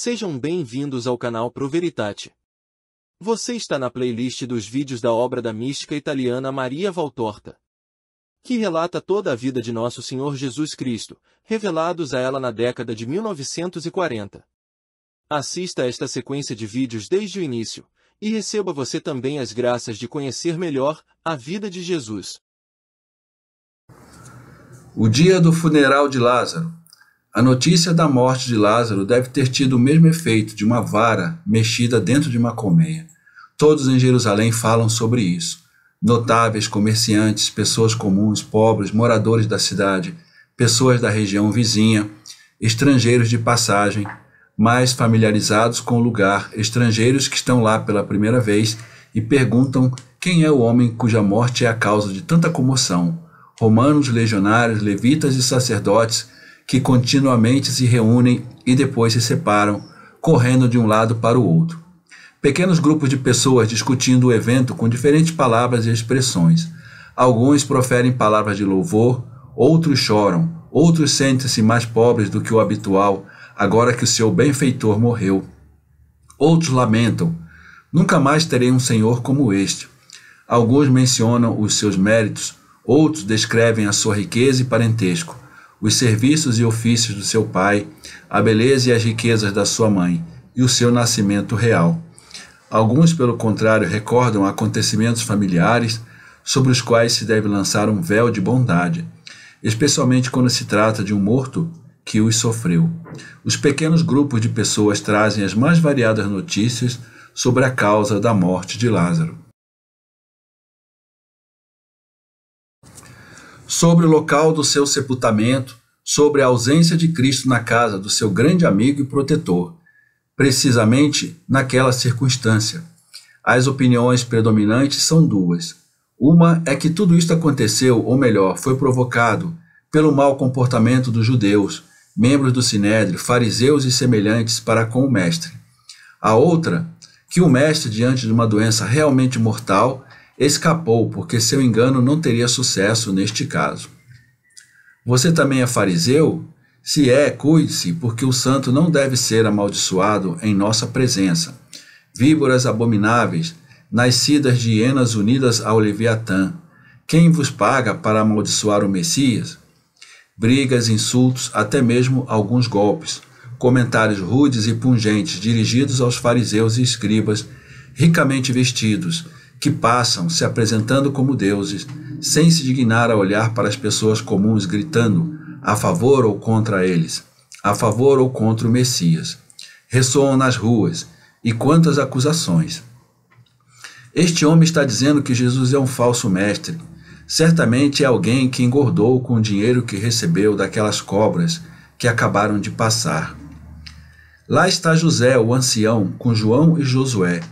Sejam bem-vindos ao canal Pro Veritate. Você está na playlist dos vídeos da obra da mística italiana Maria Valtorta, que relata toda a vida de Nosso Senhor Jesus Cristo, revelados a ela na década de 1940. Assista a esta sequência de vídeos desde o início, e receba você também as graças de conhecer melhor a vida de Jesus. O dia do funeral de Lázaro. A notícia da morte de Lázaro deve ter tido o mesmo efeito de uma vara mexida dentro de uma colmeia. Todos em Jerusalém falam sobre isso. Notáveis, comerciantes, pessoas comuns, pobres, moradores da cidade, pessoas da região vizinha, estrangeiros de passagem, mais familiarizados com o lugar, estrangeiros que estão lá pela primeira vez e perguntam quem é o homem cuja morte é a causa de tanta comoção. Romanos, legionários, levitas e sacerdotes que continuamente se reúnem e depois se separam, correndo de um lado para o outro. Pequenos grupos de pessoas discutindo o evento com diferentes palavras e expressões. Alguns proferem palavras de louvor, outros choram, outros sentem-se mais pobres do que o habitual, agora que o seu benfeitor morreu. Outros lamentam, nunca mais terei um Senhor como este. Alguns mencionam os seus méritos, outros descrevem a sua riqueza e parentesco, os serviços e ofícios do seu pai, a beleza e as riquezas da sua mãe, e o seu nascimento real. Alguns, pelo contrário, recordam acontecimentos familiares sobre os quais se deve lançar um véu de bondade, especialmente quando se trata de um morto que os sofreu. Os pequenos grupos de pessoas trazem as mais variadas notícias sobre a causa da morte de Lázaro. Sobre o local do seu sepultamento, sobre a ausência de Cristo na casa do seu grande amigo e protetor, precisamente naquela circunstância. As opiniões predominantes são duas. Uma é que tudo isto aconteceu, ou melhor, foi provocado pelo mau comportamento dos judeus, membros do Sinédrio, fariseus e semelhantes para com o Mestre. A outra, que o Mestre, diante de uma doença realmente mortal, escapou, porque seu engano não teria sucesso neste caso. Você também é fariseu? Se é, cuide-se, porque o santo não deve ser amaldiçoado em nossa presença. Víboras abomináveis, nascidas de hienas unidas ao Leviatã, quem vos paga para amaldiçoar o Messias? Brigas, insultos, até mesmo alguns golpes, comentários rudes e pungentes dirigidos aos fariseus e escribas, ricamente vestidos, que passam se apresentando como deuses, sem se dignar a olhar para as pessoas comuns, gritando a favor ou contra eles, a favor ou contra o Messias. Ressoam nas ruas, e quantas acusações! Este homem está dizendo que Jesus é um falso mestre. Certamente é alguém que engordou com o dinheiro que recebeu daquelas cobras que acabaram de passar. Lá está José, o ancião, com João e Josué.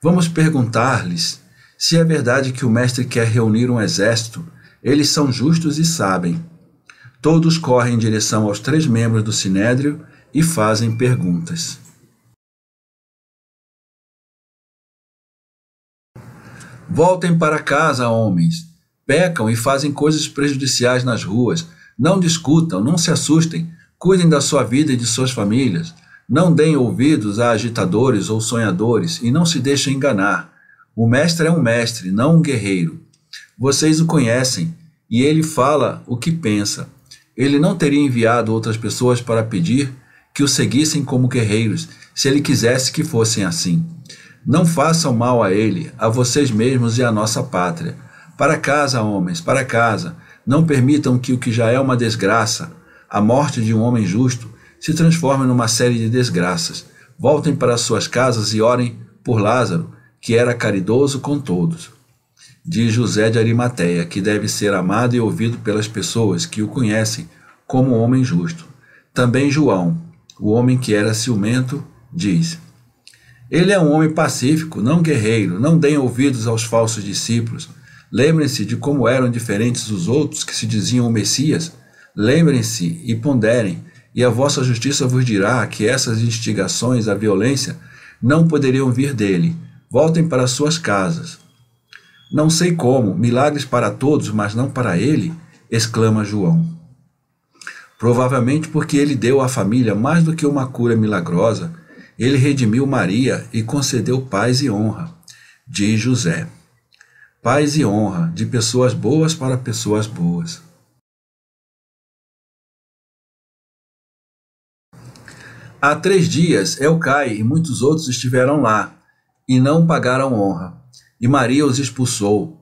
Vamos perguntar-lhes se é verdade que o mestre quer reunir um exército. Eles são justos e sabem. Todos correm em direção aos 3 membros do Sinédrio e fazem perguntas. Voltem para casa, homens. Pecam e fazem coisas prejudiciais nas ruas. Não discutam, não se assustem. Cuidem da sua vida e de suas famílias. Não deem ouvidos a agitadores ou sonhadores e não se deixem enganar. O mestre é um mestre, não um guerreiro. Vocês o conhecem e ele fala o que pensa. Ele não teria enviado outras pessoas para pedir que o seguissem como guerreiros, se ele quisesse que fossem assim. Não façam mal a ele, a vocês mesmos e à nossa pátria. Para casa, homens, para casa. Não permitam que o que já é uma desgraça, a morte de um homem justo, se transforme numa série de desgraças. Voltem para suas casas e orem por Lázaro, que era caridoso com todos. Diz José de Arimateia, que deve ser amado e ouvido pelas pessoas que o conhecem como um homem justo. Também João, o homem que era ciumento, diz: ele é um homem pacífico, não guerreiro, não deem ouvidos aos falsos discípulos. Lembrem-se de como eram diferentes os outros que se diziam o Messias. Lembrem-se e ponderem, e a vossa justiça vos dirá que essas instigações à violência não poderiam vir dele. Voltem para suas casas. Não sei como, milagres para todos, mas não para ele, exclama João. Provavelmente porque ele deu à família mais do que uma cura milagrosa. Ele redimiu Maria e concedeu paz e honra, diz José. Paz e honra, de pessoas boas para pessoas boas. Há 3 dias, Elcai e muitos outros estiveram lá, e não pagaram honra, e Maria os expulsou.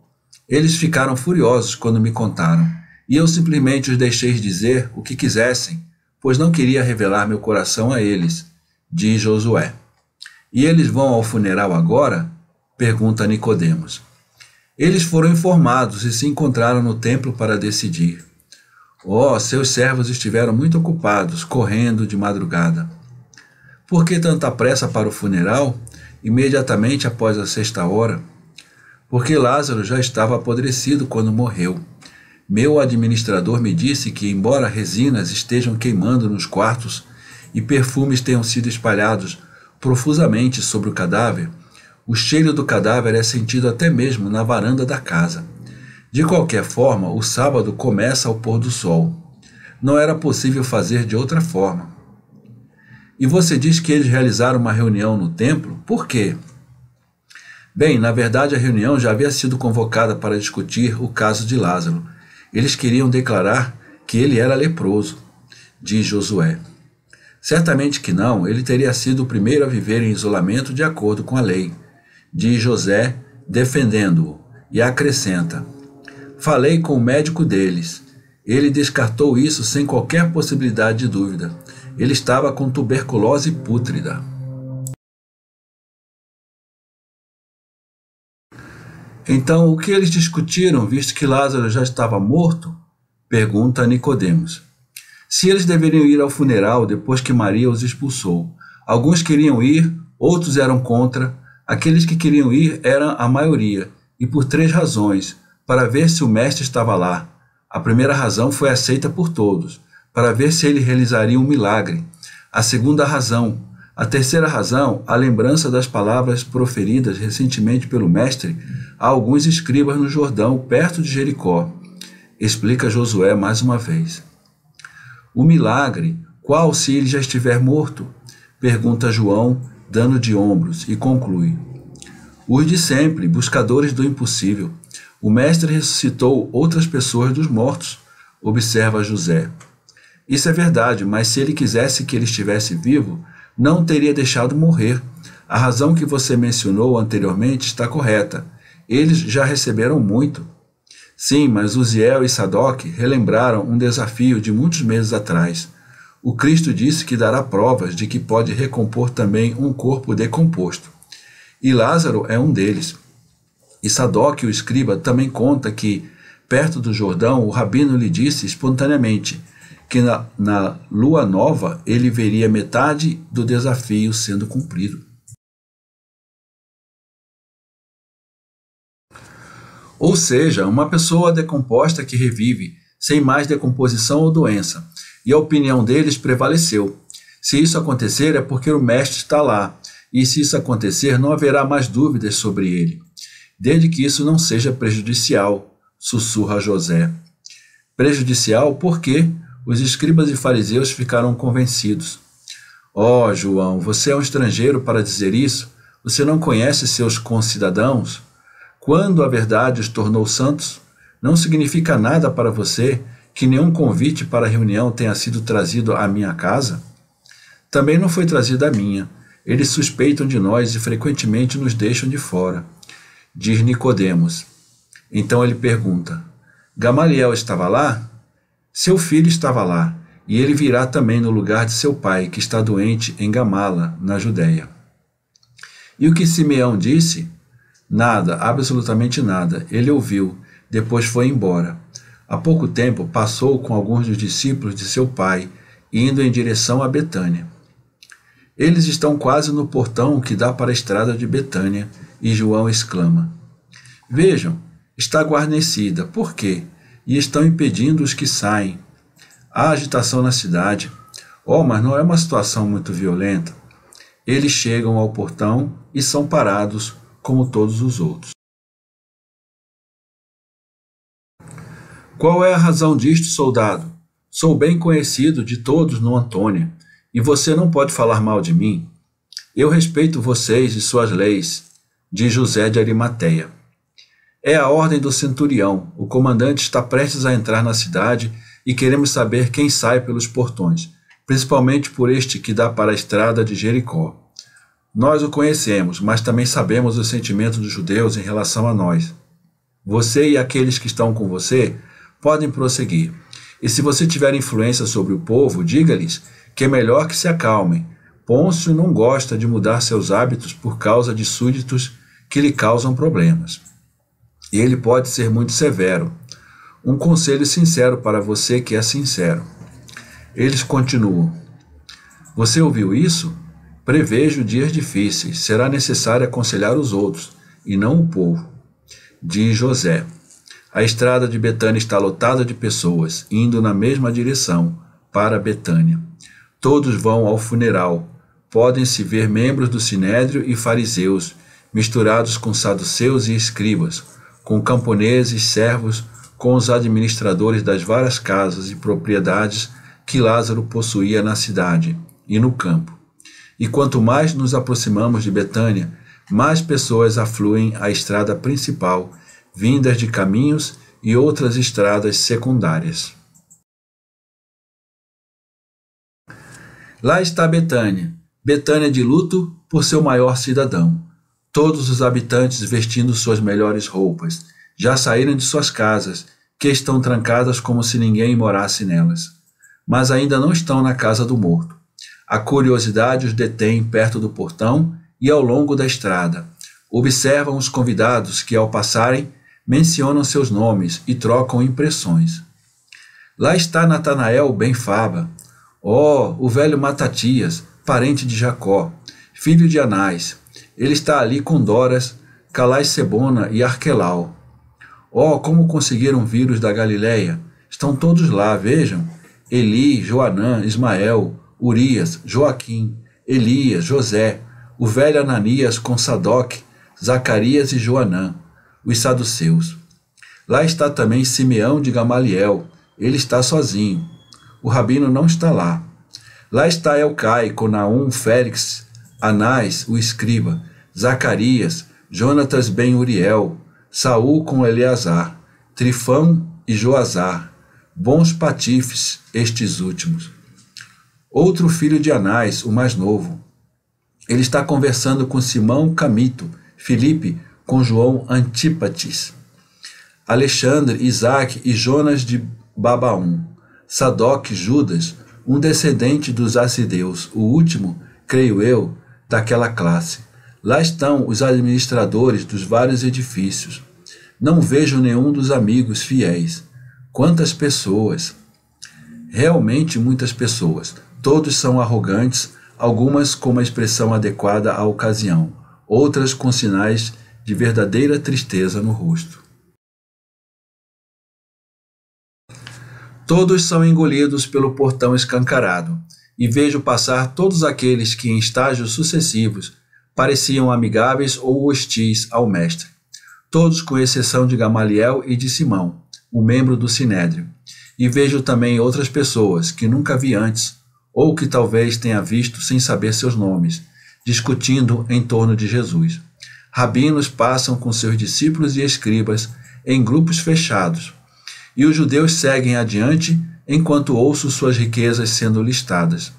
Eles ficaram furiosos quando me contaram, e eu simplesmente os deixei dizer o que quisessem, pois não queria revelar meu coração a eles, diz Josué. E eles vão ao funeral agora? Pergunta Nicodemos. Eles foram informados e se encontraram no templo para decidir. Oh, seus servos estiveram muito ocupados, correndo de madrugada. Por que tanta pressa para o funeral, imediatamente após a 6ª hora? Porque Lázaro já estava apodrecido quando morreu. Meu administrador me disse que, embora resinas estejam queimando nos quartos e perfumes tenham sido espalhados profusamente sobre o cadáver, o cheiro do cadáver é sentido até mesmo na varanda da casa. De qualquer forma, o sábado começa ao pôr do sol. Não era possível fazer de outra forma. E você diz que eles realizaram uma reunião no templo? Por quê? Bem, na verdade a reunião já havia sido convocada para discutir o caso de Lázaro. Eles queriam declarar que ele era leproso, diz Josué. Certamente que não, ele teria sido o primeiro a viver em isolamento de acordo com a lei, diz José, defendendo-o, e acrescenta: falei com o médico deles. Ele descartou isso sem qualquer possibilidade de dúvida. Ele estava com tuberculose pútrida. Então, o que eles discutiram, visto que Lázaro já estava morto? Pergunta Nicodemos. Se eles deveriam ir ao funeral depois que Maria os expulsou. Alguns queriam ir, outros eram contra. Aqueles que queriam ir eram a maioria, e por 3 razões: para ver se o mestre estava lá. A primeira razão foi aceita por todos, para ver se ele realizaria um milagre. A segunda razão, a terceira razão, a lembrança das palavras proferidas recentemente pelo mestre a alguns escribas no Jordão, perto de Jericó. Explica Josué mais uma vez. O milagre, qual se ele já estiver morto? Pergunta João, dando de ombros, e conclui. Os de sempre, buscadores do impossível. O mestre ressuscitou outras pessoas dos mortos, observa José. Isso é verdade, mas se ele quisesse que ele estivesse vivo, não teria deixado morrer. A razão que você mencionou anteriormente está correta. Eles já receberam muito. Sim, mas Uziel e Sadoc relembraram um desafio de muitos meses atrás. O Cristo disse que dará provas de que pode recompor também um corpo decomposto. E Lázaro é um deles. E Sadoc, o escriba, também conta que, perto do Jordão, o rabino lhe disse espontaneamente que na lua nova ele veria metade do desafio sendo cumprido. Ou seja, uma pessoa decomposta que revive, sem mais decomposição ou doença, e a opinião deles prevaleceu. Se isso acontecer é porque o mestre está lá, e se isso acontecer não haverá mais dúvidas sobre ele, desde que isso não seja prejudicial, sussurra José. Prejudicial porque os escribas e fariseus ficaram convencidos. Oh, João, você é um estrangeiro para dizer isso? Você não conhece seus concidadãos? Quando a verdade os tornou santos, não significa nada para você que nenhum convite para a reunião tenha sido trazido à minha casa? Também não foi trazida a minha. Eles suspeitam de nós e frequentemente nos deixam de fora. Diz Nicodemos. Então ele pergunta: Gamaliel estava lá? Seu filho estava lá, e ele virá também no lugar de seu pai, que está doente em Gamala, na Judéia. E o que Simeão disse? Nada, absolutamente nada. Ele ouviu, depois foi embora. Há pouco tempo passou com alguns dos discípulos de seu pai, indo em direção a Betânia. Eles estão quase no portão que dá para a estrada de Betânia, e João exclama: Vejam, está guarnecida. Por quê? E estão impedindo os que saem. Há agitação na cidade. Oh, mas não é uma situação muito violenta. Eles chegam ao portão e são parados como todos os outros. Qual é a razão disto, soldado? Sou bem conhecido de todos no Antônia, e você não pode falar mal de mim. Eu respeito vocês e suas leis, diz José de Arimateia. É a ordem do centurião. O comandante está prestes a entrar na cidade e queremos saber quem sai pelos portões, principalmente por este que dá para a estrada de Jericó. Nós o conhecemos, mas também sabemos o sentimento dos judeus em relação a nós. Você e aqueles que estão com você podem prosseguir. E se você tiver influência sobre o povo, diga-lhes que é melhor que se acalmem. Pôncio não gosta de mudar seus hábitos por causa de súditos que lhe causam problemas. E ele pode ser muito severo. Um conselho sincero para você que é sincero. Eles continuam. Você ouviu isso? Prevejo dias difíceis. Será necessário aconselhar os outros, e não o povo. Diz José. A estrada de Betânia está lotada de pessoas, indo na mesma direção, para Betânia. Todos vão ao funeral. Podem-se ver membros do Sinédrio e fariseus, misturados com saduceus e escribas, com camponeses, servos, com os administradores das várias casas e propriedades que Lázaro possuía na cidade e no campo. E quanto mais nos aproximamos de Betânia, mais pessoas afluem à estrada principal, vindas de caminhos e outras estradas secundárias. Lá está Betânia, Betânia de luto por seu maior cidadão. Todos os habitantes vestindo suas melhores roupas, já saíram de suas casas, que estão trancadas como se ninguém morasse nelas. Mas ainda não estão na casa do morto. A curiosidade os detém perto do portão e ao longo da estrada. Observam os convidados que, ao passarem, mencionam seus nomes e trocam impressões. Lá está Natanael ben Faba. Oh, o velho Matatias, parente de Jacó, filho de Anás. Ele está ali com Doras, Calais-Sebona e Arquelau. Oh, como conseguiram vir os da Galileia! Estão todos lá, vejam. Eli, Joanã, Ismael, Urias, Joaquim, Elias, José, o velho Ananias com Sadoc, Zacarias e Joanã, os saduceus. Lá está também Simeão de Gamaliel. Ele está sozinho. O rabino não está lá. Lá está Elcai, com Naum, Félix, Anás, o escriba, Zacarias, Jonatas ben Uriel, Saul com Eleazar, Trifão e Joazar, bons patifes estes últimos. Outro filho de Anás, o mais novo. Ele está conversando com Simão Camito, Filipe com João Antípatis, Alexandre, Isaque e Jonas de Babaum, Sadoc, Judas, um descendente dos Assideus, o último, creio eu, daquela classe. Lá estão os administradores dos vários edifícios. Não vejo nenhum dos amigos fiéis. Quantas pessoas! Realmente muitas pessoas. Todos são arrogantes, algumas com uma expressão adequada à ocasião, outras com sinais de verdadeira tristeza no rosto. Todos são engolidos pelo portão escancarado, e vejo passar todos aqueles que em estágios sucessivos pareciam amigáveis ou hostis ao mestre, todos com exceção de Gamaliel e de Simão, o membro do Sinédrio, e vejo também outras pessoas que nunca vi antes, ou que talvez tenha visto sem saber seus nomes, discutindo em torno de Jesus. Rabinos passam com seus discípulos e escribas em grupos fechados, e os judeus seguem adiante enquanto ouço suas riquezas sendo listadas.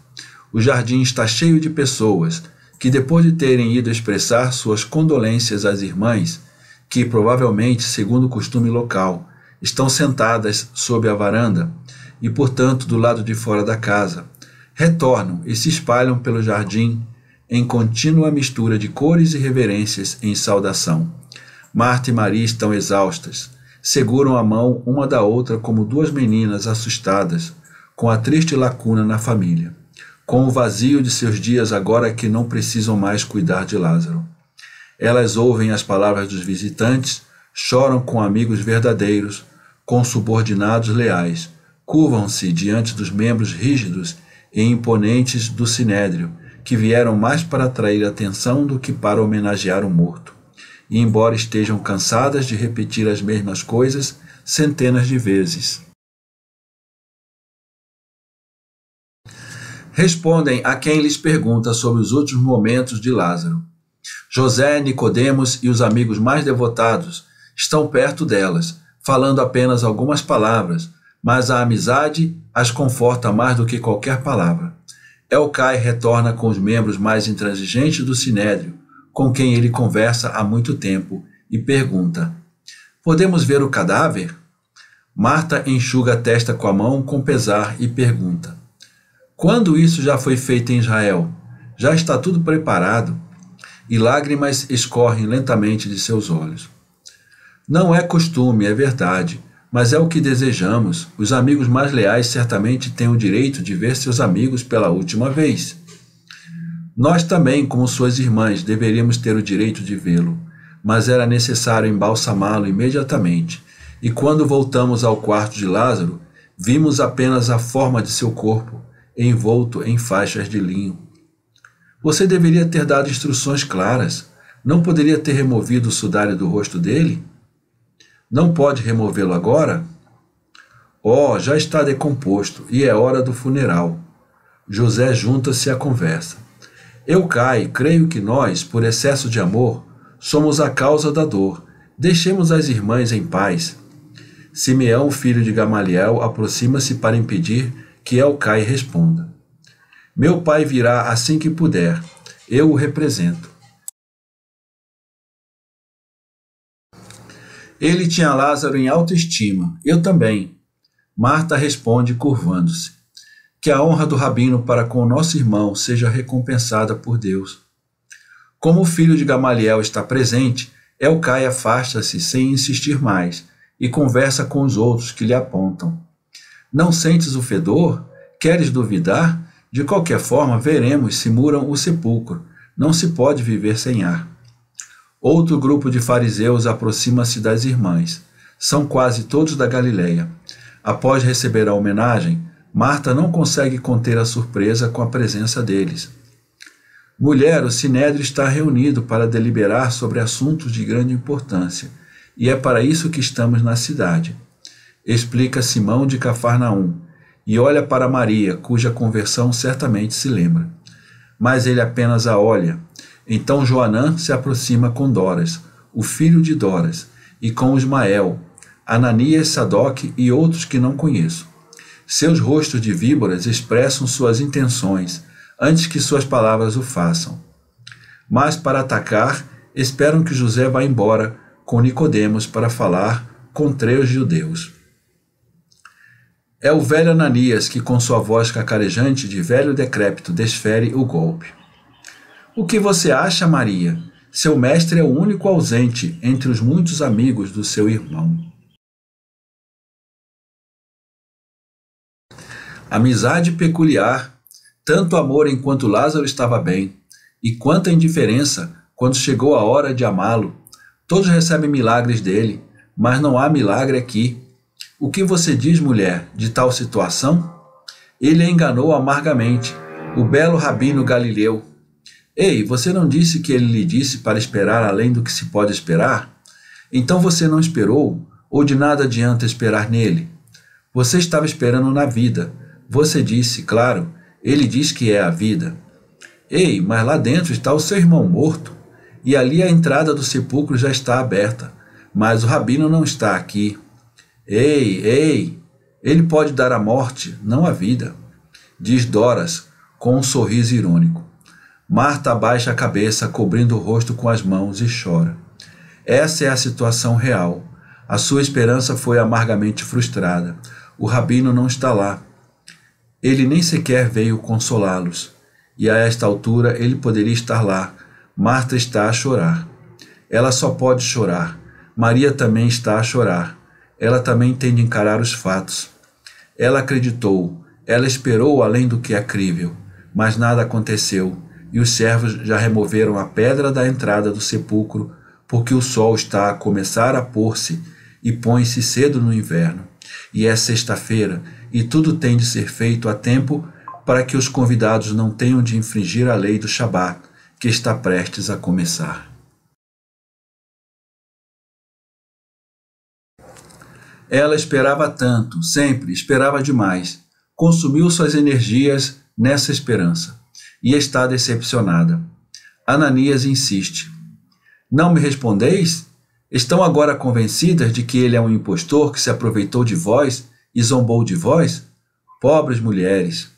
O jardim está cheio de pessoas que, depois de terem ido expressar suas condolências às irmãs, que provavelmente, segundo o costume local, estão sentadas sob a varanda e, portanto, do lado de fora da casa, retornam e se espalham pelo jardim em contínua mistura de cores e reverências em saudação. Marta e Maria estão exaustas, seguram a mão uma da outra como duas meninas assustadas com a triste lacuna na família, com o vazio de seus dias agora que não precisam mais cuidar de Lázaro. Elas ouvem as palavras dos visitantes, choram com amigos verdadeiros, com subordinados leais, curvam-se diante dos membros rígidos e imponentes do sinédrio, que vieram mais para atrair atenção do que para homenagear o morto. E embora estejam cansadas de repetir as mesmas coisas centenas de vezes, respondem a quem lhes pergunta sobre os últimos momentos de Lázaro. José, Nicodemos e os amigos mais devotados estão perto delas, falando apenas algumas palavras, mas a amizade as conforta mais do que qualquer palavra. Elcai retorna com os membros mais intransigentes do sinédrio, com quem ele conversa há muito tempo, e pergunta: podemos ver o cadáver? Marta enxuga a testa com a mão com pesar e pergunta: quando isso já foi feito em Israel? Já está tudo preparado? E lágrimas escorrem lentamente de seus olhos. Não é costume, é verdade, mas é o que desejamos. Os amigos mais leais certamente têm o direito de ver seus amigos pela última vez. Nós também, como suas irmãs, deveríamos ter o direito de vê-lo, mas era necessário embalsamá-lo imediatamente, e quando voltamos ao quarto de Lázaro, vimos apenas a forma de seu corpo, envolto em faixas de linho. Você deveria ter dado instruções claras. Não poderia ter removido o sudário do rosto dele? Não pode removê-lo agora? Oh, já está decomposto e é hora do funeral. José junta-se à conversa. Eucai, creio que nós, por excesso de amor, somos a causa da dor. Deixemos as irmãs em paz. Simeão, filho de Gamaliel, aproxima-se para impedir que Elcai responda. Meu pai virá assim que puder. Eu o represento. Ele tinha Lázaro em alta estima. Eu também. Marta responde curvando-se. Que a honra do rabino para com o nosso irmão seja recompensada por Deus. Como o filho de Gamaliel está presente, Elcai afasta-se sem insistir mais e conversa com os outros que lhe apontam. Não sentes o fedor? Queres duvidar? De qualquer forma, veremos se muram o sepulcro. Não se pode viver sem ar. Outro grupo de fariseus aproxima-se das irmãs. São quase todos da Galileia. Após receber a homenagem, Marta não consegue conter a surpresa com a presença deles. Mulher, o sinédrio está reunido para deliberar sobre assuntos de grande importância, e é para isso que estamos na cidade. Explica Simão de Cafarnaum, e olha para Maria, cuja conversão certamente se lembra. Mas ele apenas a olha. Então Joanã se aproxima com Doras, o filho de Doras, e com Ismael, Ananias, Sadoque e outros que não conheço. Seus rostos de víboras expressam suas intenções, antes que suas palavras o façam. Mas para atacar, esperam que José vá embora com Nicodemos para falar com 3 judeus. É o velho Ananias que, com sua voz cacarejante de velho decrépito, desfere o golpe. O que você acha, Maria? Seu mestre é o único ausente entre os muitos amigos do seu irmão. Amizade peculiar, tanto amor enquanto Lázaro estava bem, e quanta indiferença quando chegou a hora de amá-lo. Todos recebem milagres dele, mas não há milagre aqui. O que você diz, mulher, de tal situação? Ele a enganou amargamente, o belo rabino Galileu. Ei, você não disse que ele lhe disse para esperar além do que se pode esperar? Então você não esperou, ou de nada adianta esperar nele? Você estava esperando na vida. Você disse, claro, ele diz que é a vida. Ei, mas lá dentro está o seu irmão morto, e ali a entrada do sepulcro já está aberta, mas o rabino não está aqui. Ei, ele pode dar a morte, não a vida. Diz Doras, com um sorriso irônico. Marta abaixa a cabeça, cobrindo o rosto com as mãos e chora. Essa é a situação real. A sua esperança foi amargamente frustrada. O rabino não está lá. Ele nem sequer veio consolá-los. E a esta altura ele poderia estar lá. Marta está a chorar. Ela só pode chorar. Maria também está a chorar. Ela também tem de encarar os fatos. Ela acreditou. Ela esperou além do que é crível. Mas nada aconteceu. E os servos já removeram a pedra da entrada do sepulcro, porque o sol está a começar a pôr-se e põe-se cedo no inverno. E é sexta-feira, e tudo tem de ser feito a tempo para que os convidados não tenham de infringir a lei do Shabat, que está prestes a começar. Ela esperava tanto, sempre esperava demais. Consumiu suas energias nessa esperança. E está decepcionada. Ananias insiste. Não me respondeis? Estão agora convencidas de que ele é um impostor que se aproveitou de vós e zombou de vós? Pobres mulheres!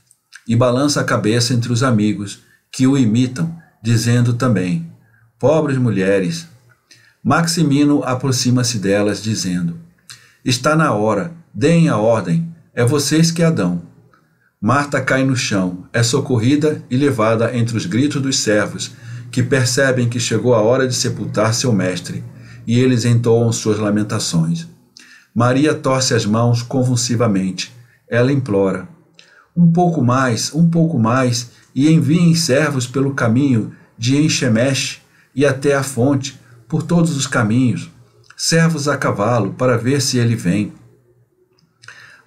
E balança a cabeça entre os amigos, que o imitam, dizendo também, pobres mulheres! Maximino aproxima-se delas, dizendo, está na hora, deem a ordem, é vocês que a dão. Marta cai no chão, é socorrida e levada entre os gritos dos servos, que percebem que chegou a hora de sepultar seu mestre, e eles entoam suas lamentações. Maria torce as mãos convulsivamente. Ela implora, um pouco mais, e enviem servos pelo caminho de Enxemesh e até a fonte, por todos os caminhos, servos a cavalo, para ver se ele vem.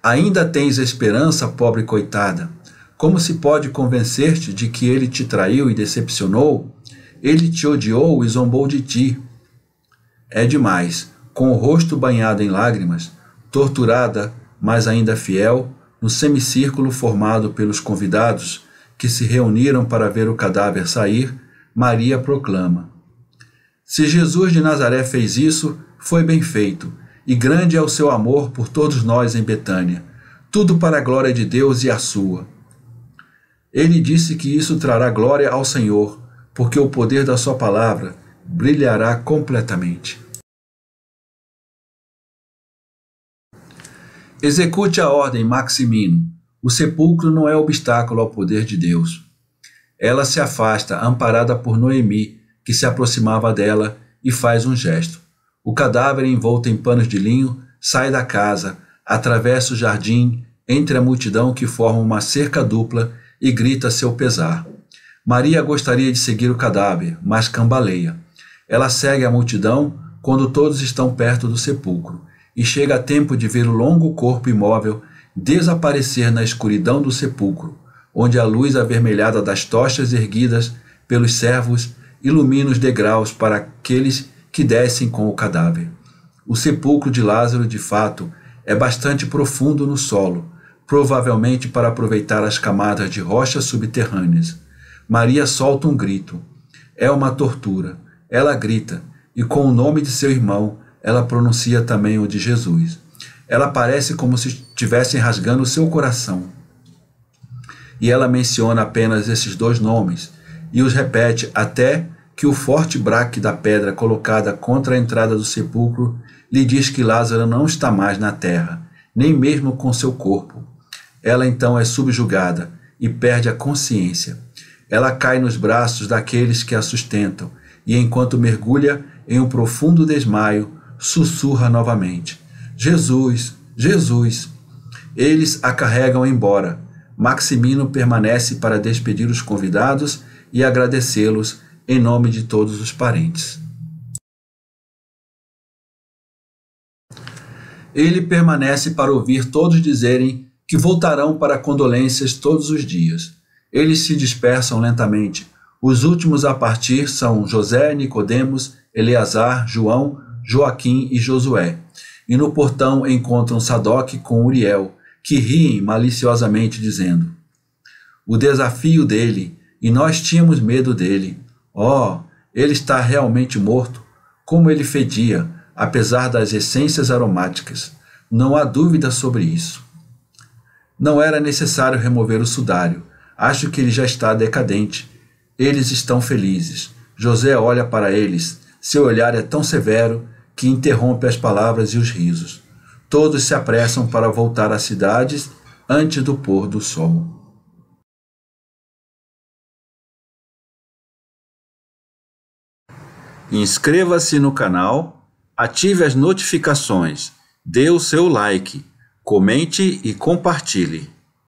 Ainda tens esperança, pobre coitada? Como se pode convencer-te de que ele te traiu e decepcionou? Ele te odiou e zombou de ti. É demais. Com o rosto banhado em lágrimas, torturada, mas ainda fiel, no semicírculo formado pelos convidados que se reuniram para ver o cadáver sair, Maria proclama: se Jesus de Nazaré fez isso, foi bem feito. E grande é o seu amor por todos nós em Betânia, tudo para a glória de Deus e a sua. Ele disse que isso trará glória ao Senhor, porque o poder da sua palavra brilhará completamente. Execute a ordem, Maximino. O sepulcro não é obstáculo ao poder de Deus. Ela se afasta, amparada por Noemi, que se aproximava dela, e faz um gesto. O cadáver, envolto em panos de linho, sai da casa, atravessa o jardim, entre a multidão que forma uma cerca dupla, e grita seu pesar. Maria gostaria de seguir o cadáver, mas cambaleia. Ela segue a multidão quando todos estão perto do sepulcro, e chega a tempo de ver o longo corpo imóvel desaparecer na escuridão do sepulcro, onde a luz avermelhada das tochas erguidas pelos servos ilumina os degraus para aqueles que descem com o cadáver. O sepulcro de Lázaro, de fato, é bastante profundo no solo, provavelmente para aproveitar as camadas de rochas subterrâneas. Maria solta um grito. É uma tortura. Ela grita, e com o nome de seu irmão, ela pronuncia também o de Jesus. Ela parece como se estivessem rasgando o seu coração. E ela menciona apenas esses dois nomes, e os repete até que o forte braque da pedra colocada contra a entrada do sepulcro lhe diz que Lázaro não está mais na terra, nem mesmo com seu corpo. Ela então é subjugada e perde a consciência. Ela cai nos braços daqueles que a sustentam e, enquanto mergulha em um profundo desmaio, sussurra novamente: Jesus, Jesus! Eles a carregam embora. Maximino permanece para despedir os convidados e agradecê-los em nome de todos os parentes. Ele permanece para ouvir todos dizerem que voltarão para condolências todos os dias. Eles se dispersam lentamente. Os últimos a partir são José, Nicodemos, Eleazar, João, Joaquim e Josué. E no portão encontram Sadoc com Uriel, que riem maliciosamente, dizendo: o desafio dele, e nós tínhamos medo dele. Oh, ele está realmente morto. Como ele fedia, apesar das essências aromáticas. Não há dúvida sobre isso. Não era necessário remover o sudário. Acho que ele já está decadente. Eles estão felizes. José olha para eles. Seu olhar é tão severo que interrompe as palavras e os risos. Todos se apressam para voltar às cidades antes do pôr do sol. Inscreva-se no canal, ative as notificações, dê o seu like, comente e compartilhe.